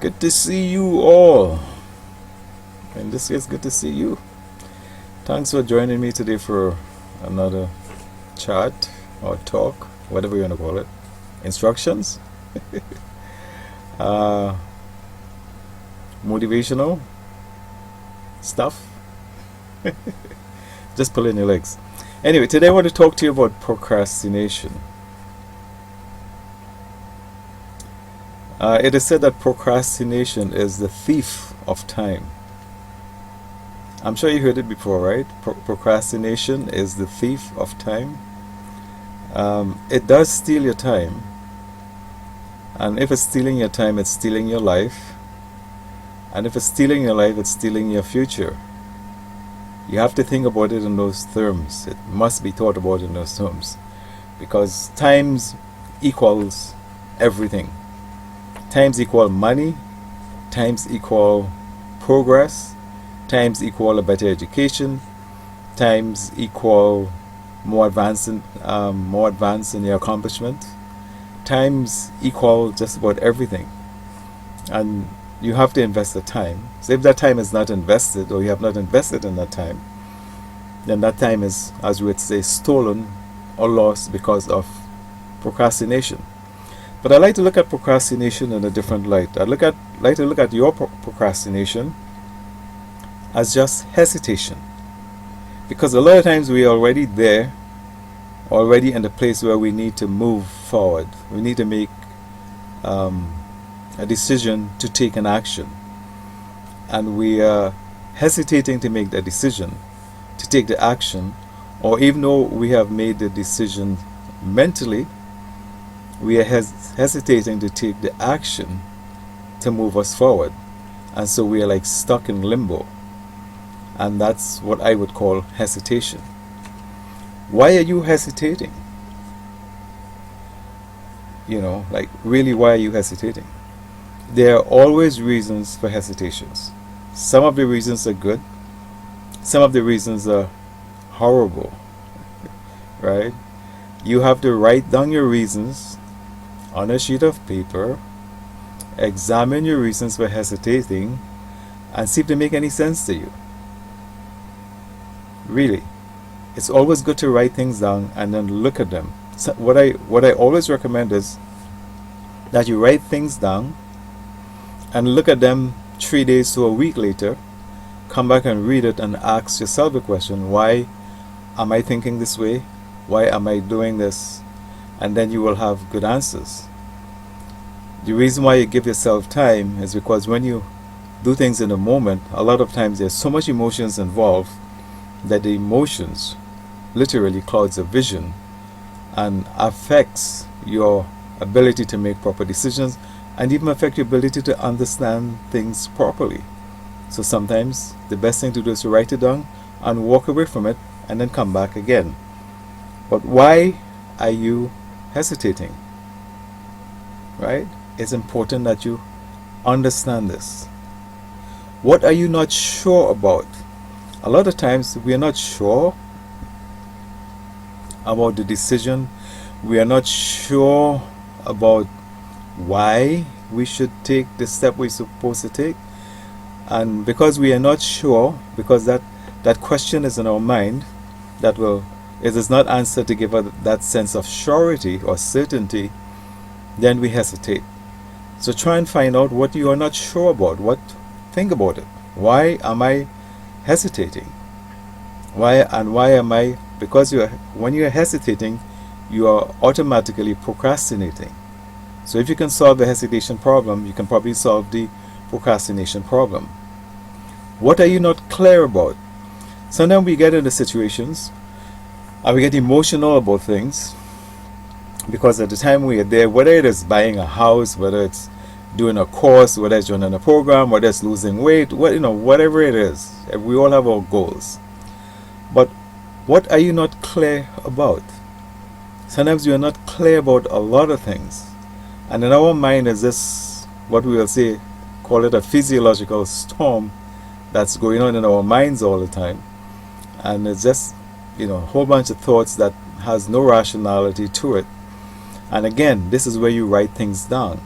Good to see you all. And this is good to see you. Thanks for joining me today for another chat or talk, whatever you want to call it. Instructions, uh, motivational stuff. Just pulling your legs. Anyway, today I want to talk to you about procrastination. It is said that procrastination is the thief of time. I'm sure you heard it before, right? Procrastination is the thief of time. It does steal your time. And if it's stealing your time, it's stealing your life. And if it's stealing your life, it's stealing your future. You have to think about it in those terms. It must be thought about in those terms. Because times equals everything. Times equal money. Times equal progress. Times equal a better education. Times equal more advanced in your accomplishment. Times equal just about everything. And you have to invest the time. So if that time is not invested, or you have not invested in that time, then that time is, as we would say, stolen or lost because of procrastination. But I like to look at procrastination in a different light. I like to look at your procrastination as just hesitation. Because a lot of times we are already there, already in the place where we need to move forward. We need to make a decision to take an action. And we are hesitating to make the decision, to take the action, or even though we have made the decision mentally, we are hesitating to take the action to move us forward. And so we are like stuck in limbo. And that's what I would call hesitation. Why are you hesitating? You know, like really, why are you hesitating? There are always reasons for hesitations. Some of the reasons are good. Some of the reasons are horrible. Right? You have to write down your reasons on a sheet of paper, examine your reasons for hesitating, and see if they make any sense to you. Really, it's always good to write things down and then look at them. So what I always recommend is that you write things down and look at them 3 days to a week later, come back and read it and ask yourself a question: why am I thinking this way? Why am I doing this? And then you will have good answers. The reason why you give yourself time is because when you do things in a moment, a lot of times there's so much emotions involved that the emotions literally clouds your vision and affects your ability to make proper decisions, and even affect your ability to understand things properly. So sometimes the best thing to do is to write it down and walk away from it and then come back again. But why are you hesitating? Right? It's important that you understand this. What are you not sure about? A lot of times we are not sure about the decision. We are not sure about why we should take the step we're supposed to take. And because we are not sure, because that question is in our mind, it is not answered to give us that sense of surety or certainty, then we hesitate. So try and find out what you are not sure about. Think about it. Why am I hesitating? Why am I? Because when you are hesitating, you are automatically procrastinating. So if you can solve the hesitation problem, you can probably solve the procrastination problem. What are you not clear about? Sometimes we get into situations and we get emotional about things because at the time we are there, whether it is buying a house, whether it's doing a course, whether it's joining a program, whether it's losing weight, whatever it is, we all have our goals. But what are you not clear about? Sometimes you are not clear about a lot of things. And in our mind is this, what we will say, call it a physiological storm that's going on in our minds all the time. And it's just, a whole bunch of thoughts that has no rationality to it. And again, this is where you write things down.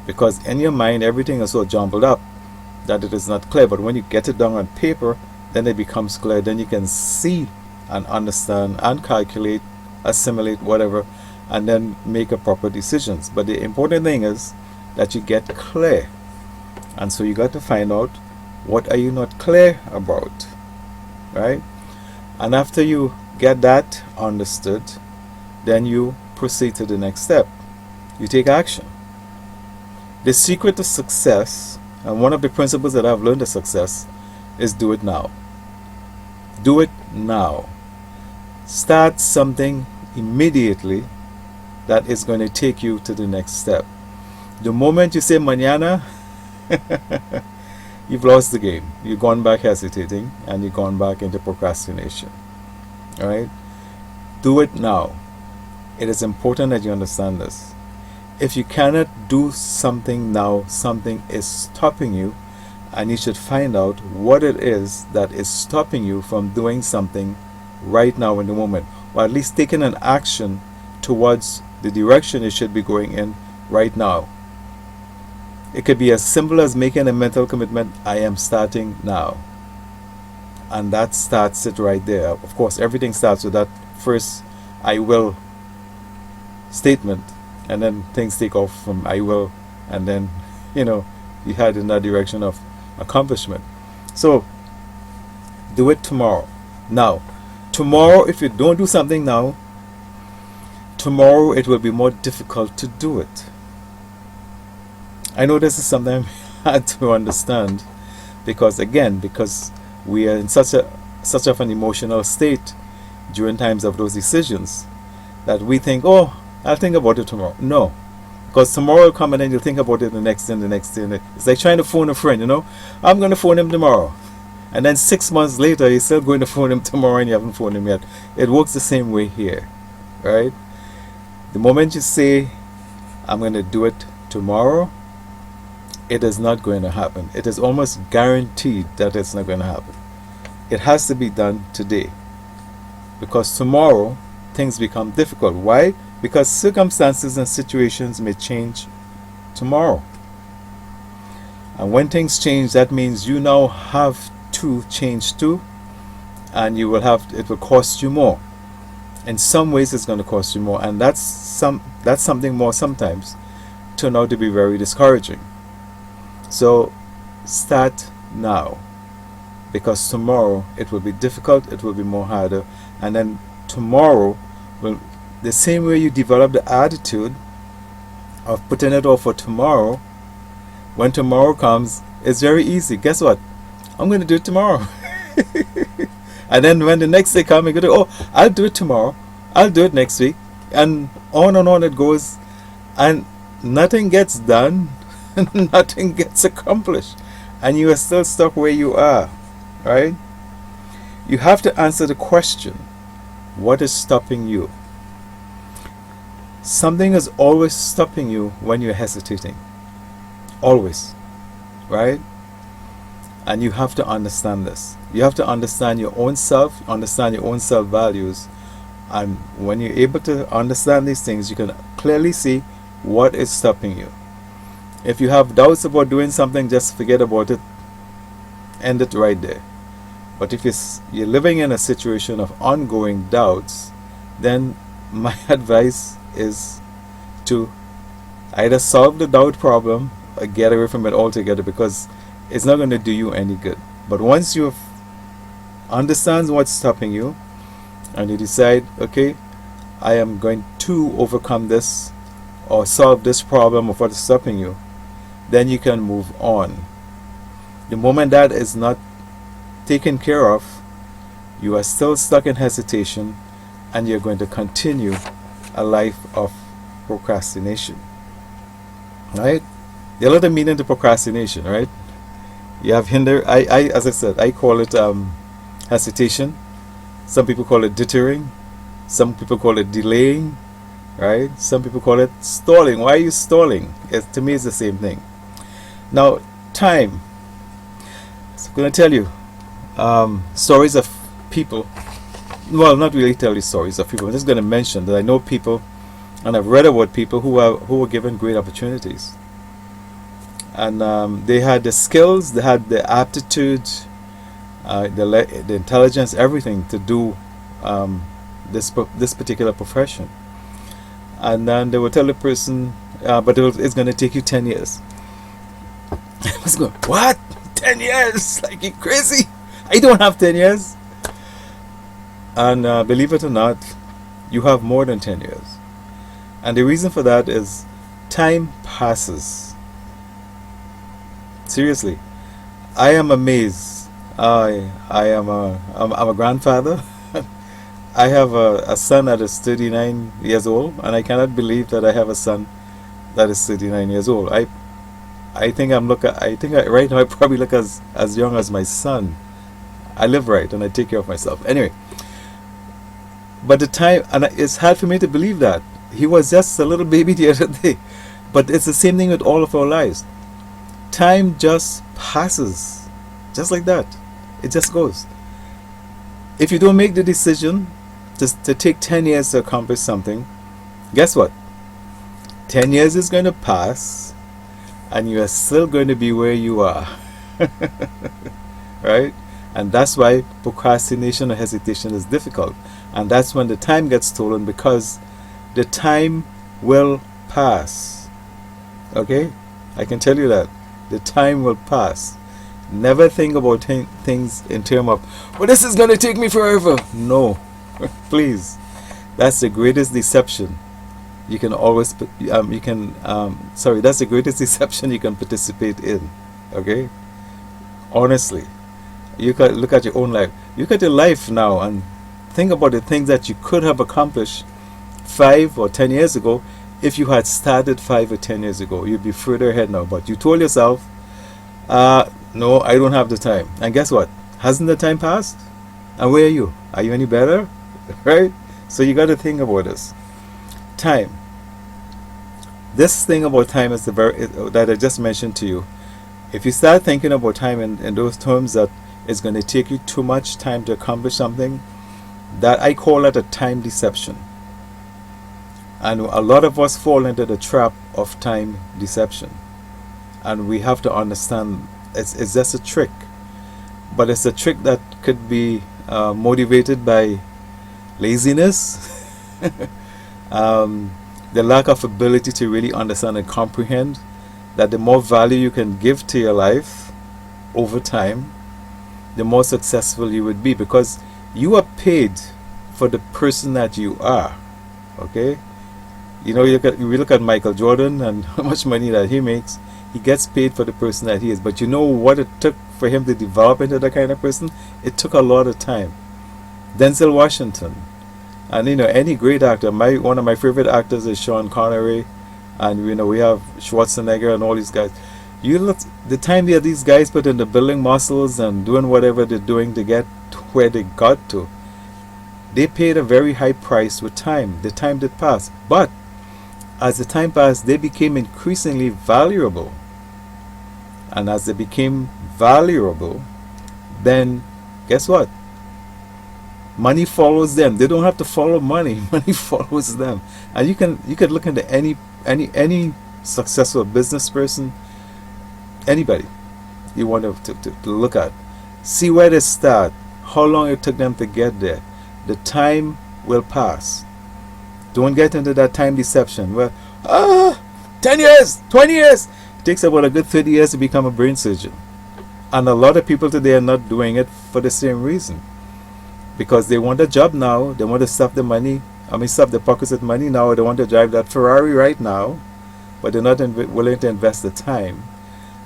because in your mind everything is so jumbled up that it is not clear. But when you get it down on paper, then it becomes clear. Then you can see and understand and calculate, assimilate, whatever, and then make a proper decisions. But the important thing is that you get clear. And so you got to find out, what are you not clear about, right? And after you get that understood, then you proceed to the next step. You take action. The secret to success, and one of the principles that I've learned of success, is do it now. Do it now. Start something immediately that is going to take you to the next step. The moment you say mañana, you've lost the game. You've gone back hesitating, and you've gone back into procrastination. All right? Do it now. It is important that you understand this. If you cannot do something now, something is stopping you, and you should find out what it is that is stopping you from doing something right now in the moment, or at least taking an action towards the direction you should be going in right now. It could be as simple as making a mental commitment, I am starting now. And that starts it right there. Of course, everything starts with that first I will statement, and then things take off from I will, and then you head in that direction of accomplishment. So do it tomorrow. Now, tomorrow, if you don't do something now, tomorrow it will be more difficult to do it. I know this is something hard to understand, because we are in such of an emotional state during times of those decisions, that we think, oh, I'll think about it tomorrow. No, because tomorrow will come, and then you'll think about it the next day and the next day. It's like trying to phone a friend, I'm going to phone him tomorrow. And then 6 months later, you're still going to phone him tomorrow and you haven't phoned him yet. It works the same way here, right? The moment you say, I'm going to do it tomorrow, it is not going to happen. It is almost guaranteed that it's not going to happen. It has to be done today, because tomorrow things become difficult. Why? Because circumstances and situations may change tomorrow. And when things change, that means you now have to change too, and it will cost you more. In some ways it's going to cost you more, and that's something more sometimes turn out to be very discouraging. So start now, because tomorrow it will be difficult, it will be more harder, and then tomorrow will, the same way you develop the attitude of putting it off for tomorrow, when tomorrow comes, it's very easy. Guess what? I'm going to do it tomorrow. And then when the next day comes, you go, oh, I'll do it tomorrow, I'll do it next week, and on it goes, and nothing gets done, nothing gets accomplished, and you are still stuck where you are, right? You have to answer the question, what is stopping you? Something is always stopping you when you're hesitating. Always. Right? And you have to understand this. You have to understand your own self, understand your own self-values. And when you're able to understand these things, you can clearly see what is stopping you. If you have doubts about doing something, just forget about it. End it right there. But if you're living in a situation of ongoing doubts, then my advice is to either solve the doubt problem or get away from it altogether, because it's not going to do you any good. But once you understand what's stopping you, and you decide, okay, I am going to overcome this or solve this problem of what is stopping you, then you can move on. The moment that is not taken care of, you are still stuck in hesitation, and you're going to continue a life of procrastination. Right? There are a lot of meaning to procrastination, right? You have as I said, I call it hesitation. Some people call it deterring. Some people call it delaying, right? Some people call it stalling. Why are you stalling? To me, it's the same thing. Now, time. So I'm going to tell you stories of people. Well, not really tell you stories of people. I'm just going to mention that I know people, and I've read about people who were given great opportunities. And they had the skills, they had the aptitude, the intelligence, everything to do this particular profession. And then they would tell the person, but it's going to take you 10 years. I was going, what? 10 years? Like, you crazy? I don't have 10 years. And believe it or not, you have more than 10 years. And the reason for that is time passes. Seriously. I am amazed. I'm a grandfather. I have a son that is 39 years old, and I cannot believe that I have a son that is 39 years old. I think right now I probably look as young as my son. I live right and I take care of myself. Anyway, but the time, and it's hard for me to believe that. He was just a little baby the other day. But it's the same thing with all of our lives. Time just passes. Just like that. It just goes. If you don't make the decision to take 10 years to accomplish something, guess what? 10 years is going to pass and you are still going to be where you are. Right? And that's why procrastination or hesitation is difficult. And that's when the time gets stolen, because the time will pass. Okay? I can tell you that. The time will pass. Never think about things in terms of, well, this is going to take me forever. No. Please. That's the greatest deception you can always, that's the greatest deception you can participate in. Okay? Honestly. You can look at your own life. Look at your life now and think about the things that you could have accomplished 5 or 10 years ago. If you had started 5 or 10 years ago, you'd be further ahead now. But you told yourself, no, I don't have the time. And guess what? Hasn't the time passed? And where are you? Are you any better? Right? So you got to think about this. Time. This thing about time is that I just mentioned to you. If you start thinking about time in those terms, that it's going to take you too much time to accomplish something, that I call it a time deception. And a lot of us fall into the trap of time deception. And we have to understand it's just a trick. But it's a trick that could be motivated by laziness, the lack of ability to really understand and comprehend that the more value you can give to your life over time, the more successful you would be, because you are paid for the person that you are. Okay? You know, we look at Michael Jordan and how much money that he makes. He gets paid for the person that he is. But you know what it took for him to develop into that kind of person? It took a lot of time. Denzel Washington. And you know, any great actor. One of my favorite actors is Sean Connery. And you know, we have Schwarzenegger and all these guys. You look, the time that these guys put into building muscles and doing whatever they're doing to get to where they got to, they paid a very high price with time. The time did pass. But as the time passed, they became increasingly valuable. And as they became valuable, then guess what? Money follows them. They don't have to follow money. Money follows them. And you could look into any successful business person, anybody you want to look at, see where they start, how long it took them to get there. The time will pass. Don't get into that time deception. Well, 10 years, 20 years. It takes about a good 30 years to become a brain surgeon. And a lot of people today are not doing it for the same reason. Because they want a job now. They want to stuff the money. Stuff their pockets with money now. They want to drive that Ferrari right now. But they're not willing to invest the time.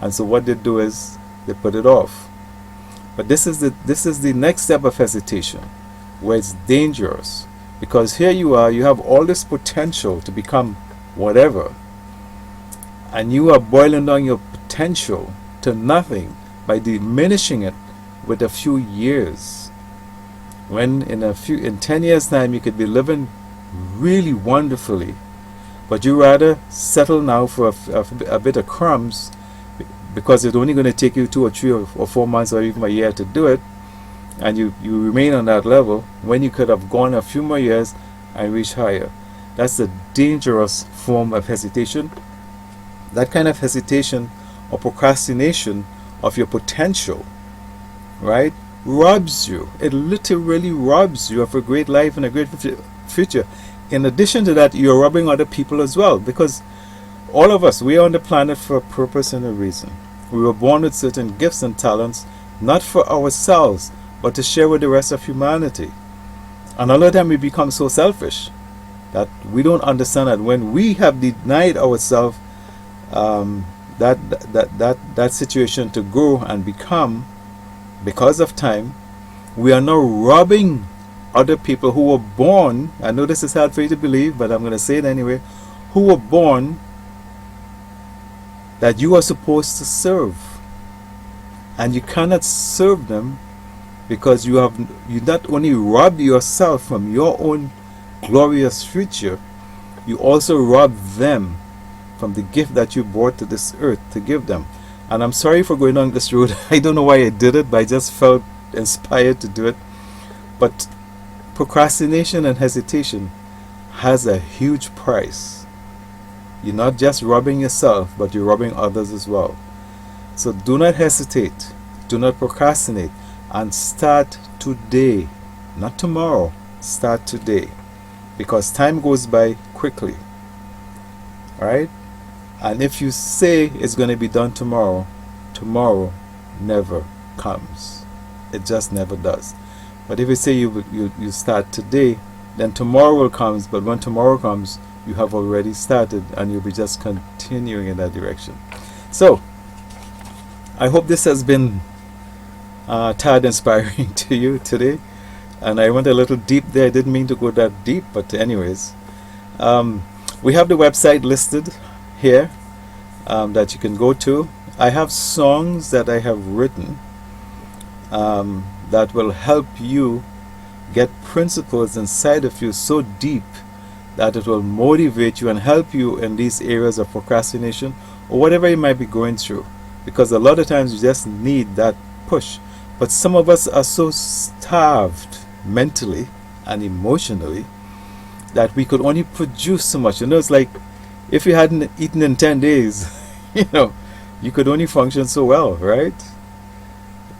And so what they do is they put it off. But this is the next step of hesitation, where it's dangerous. Because here you are, you have all this potential to become whatever. And you are boiling down your potential to nothing by diminishing it with a few years. When in 10 years' time you could be living really wonderfully, but you rather settle now for a bit of crumbs, because it's only going to take you 2 or 3 or 4 months or even a year to do it, and you remain on that level when you could have gone a few more years and reached higher. That's a dangerous form of hesitation. That kind of hesitation or procrastination of your potential, right, robs you. It literally robs you of a great life and a great future. In addition to that, you're robbing other people as well, because all of us, we are on the planet for a purpose and a reason. We were born with certain gifts and talents, not for ourselves, but to share with the rest of humanity. And a lot of time we become so selfish that we don't understand that when we have denied ourselves that situation to grow and become, because of time, we are now robbing other people who were born, I know this is hard for you to believe, but I'm going to say it anyway, who were born that you are supposed to serve. And you cannot serve them because you not only robbed yourself from your own glorious future, you also robbed them from the gift that you brought to this earth to give them. And I'm sorry for going on this road. I don't know why I did it, but I just felt inspired to do it. But procrastination and hesitation has a huge price. You're not just robbing yourself, but you're robbing others as well. So do not hesitate, do not procrastinate, and start today, not tomorrow. Start today, because time goes by quickly. All right? And if you say it's going to be done tomorrow, tomorrow never comes. It just never does. But if you say you start today, then tomorrow will come. But when tomorrow comes, you have already started, and you'll be just continuing in that direction. So I hope this has been tad inspiring to you today. And I went a little deep there. I didn't mean to go that deep, but anyways, we have the website listed here that you can go to. I have songs that I have written that will help you get principles inside of you so deep that it will motivate you and help you in these areas of procrastination or whatever you might be going through, because a lot of times you just need that push. But some of us are so starved mentally and emotionally that we could only produce so much. You know, it's like if you hadn't eaten in 10 days, you know, you could only function so well, right?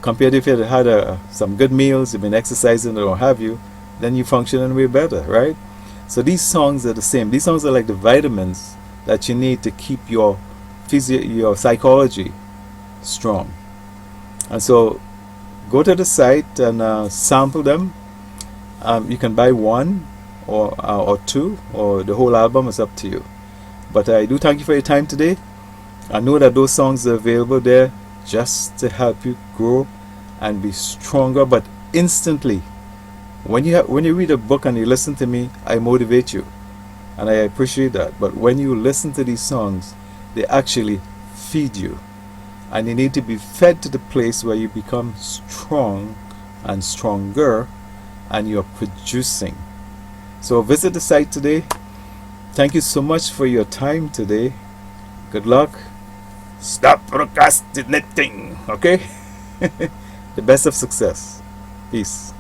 Compared if you had some good meals, you've been exercising or what have you, then you function way better, right? So these songs are the same. These songs are like the vitamins that you need to keep your psychology strong. And so go to the site and sample them. You can buy one or two, or the whole album, is up to you. But I do thank you for your time today. I know that those songs are available there just to help you grow and be stronger. But instantly, when you read a book and you listen to me, I motivate you, and I appreciate that. But when you listen to these songs, they actually feed you, and you need to be fed to the place where you become strong and stronger, and you're producing. So visit the site today. Thank you so much for your time today. Good luck. Stop procrastinating, okay? The best of success. Peace.